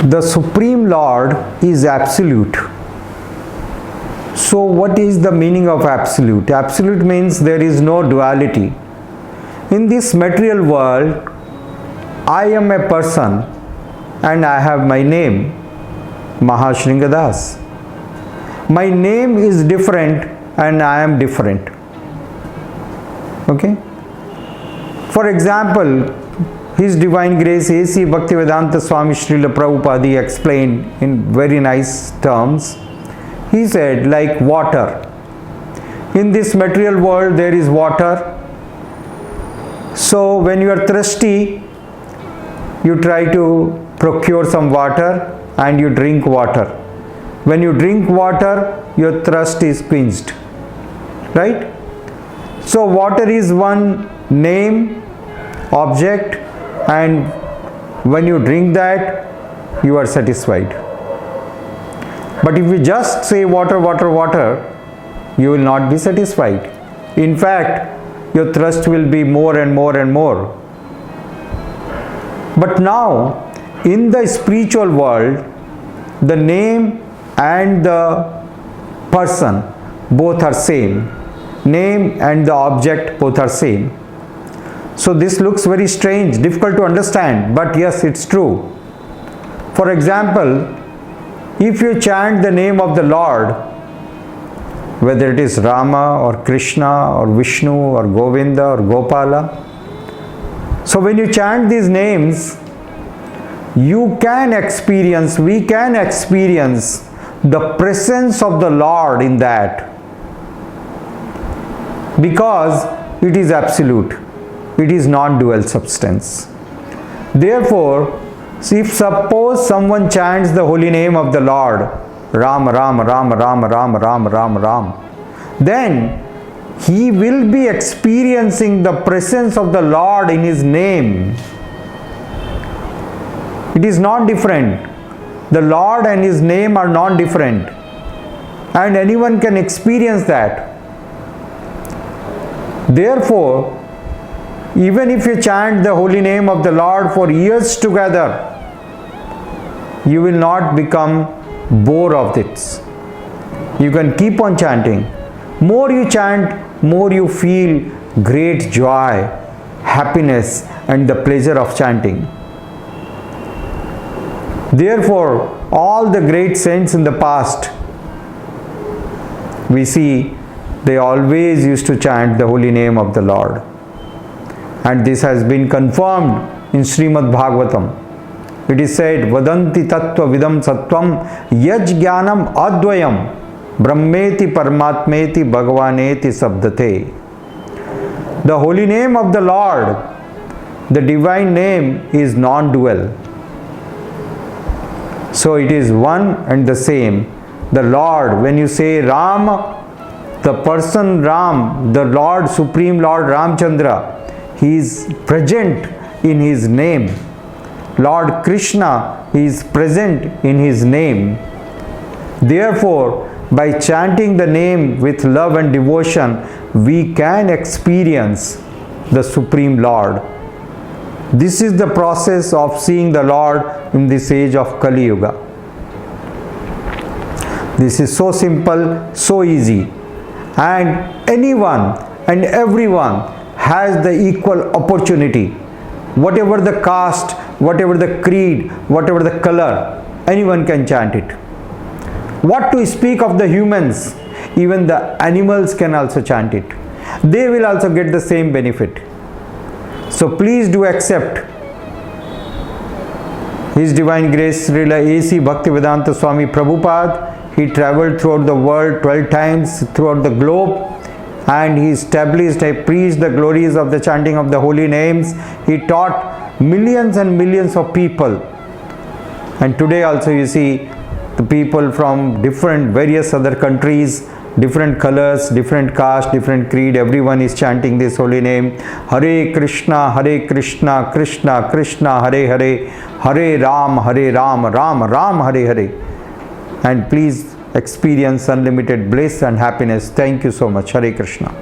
The Supreme Lord is absolute. So what is the meaning of absolute? Absolute means there is no duality. In this material world, I am a person and I have my name, Mahashringadas. My name is different and I am different. Okay? For example, His Divine Grace A.C. Bhaktivedanta Swami Srila Prabhupada explained in very nice terms. He said, like water. In this material world there is water. So when you are thirsty, you try to procure some water and you drink water. When you drink water, your thirst is quenched. Right? So water is one name, object, and when you drink that, you are satisfied. But if you just say water, water, water, you will not be satisfied. In fact, your thirst will be more and more and more. But now, in the spiritual world, the name and the person both are same. Name and the object both are same. So this looks very strange, difficult to understand, but yes, it's true. For example, if you chant the name of the Lord, whether it is Rama or Krishna or Vishnu or Govinda or Gopala, so when you chant these names, you can experience, we can experience the presence of the Lord in that, because it is absolute. It is non-dual substance. Therefore, if suppose someone chants the holy name of the Lord, Ram, Ram, Ram, Ram, Ram, Ram, Ram, Ram, then he will be experiencing the presence of the Lord in his name. It is not different. The Lord and his name are not different. And anyone can experience that. Therefore, even if you chant the holy name of the Lord for years together, you will not become bored of this. You can keep on chanting. More you chant, more you feel great joy, happiness, and the pleasure of chanting. Therefore, all the great saints in the past, we see they always used to chant the holy name of the Lord. And this has been confirmed in Srimad Bhagavatam. It is said, Vadanti tattva vidam sattvam yaj jnanam advayam brahmeti paramatmeti bhagavaneti sabdate. The holy name of the Lord, the divine name, is non-dual. So it is one and the same. The Lord, when you say Ram, the person Ram, the Lord, Supreme Lord Ramchandra, He is present in His name. Lord Krishna is present in His name. Therefore, by chanting the name with love and devotion, we can experience the Supreme Lord. This is the process of seeing the Lord in this age of Kali Yuga. This is so simple, so easy, and anyone and everyone has the equal opportunity. Whatever the caste, whatever the creed, whatever the color, anyone can chant it. What to speak of the humans? Even the animals can also chant it. They will also get the same benefit. So please do accept His Divine Grace Srila A.C. Bhaktivedanta Swami Prabhupada. He travelled throughout the world 12 times throughout the globe, and he established, he preached the glories of the chanting of the holy names. He taught millions and millions of people. And today also you see the people from different various other countries, different colors, different caste, different creed, everyone is chanting this holy name. Hare Krishna, Krishna Krishna, Hare Hare, Hare Ram, Ram Ram, Hare Hare. And please experience unlimited bliss and happiness. Thank you so much. Hare Krishna.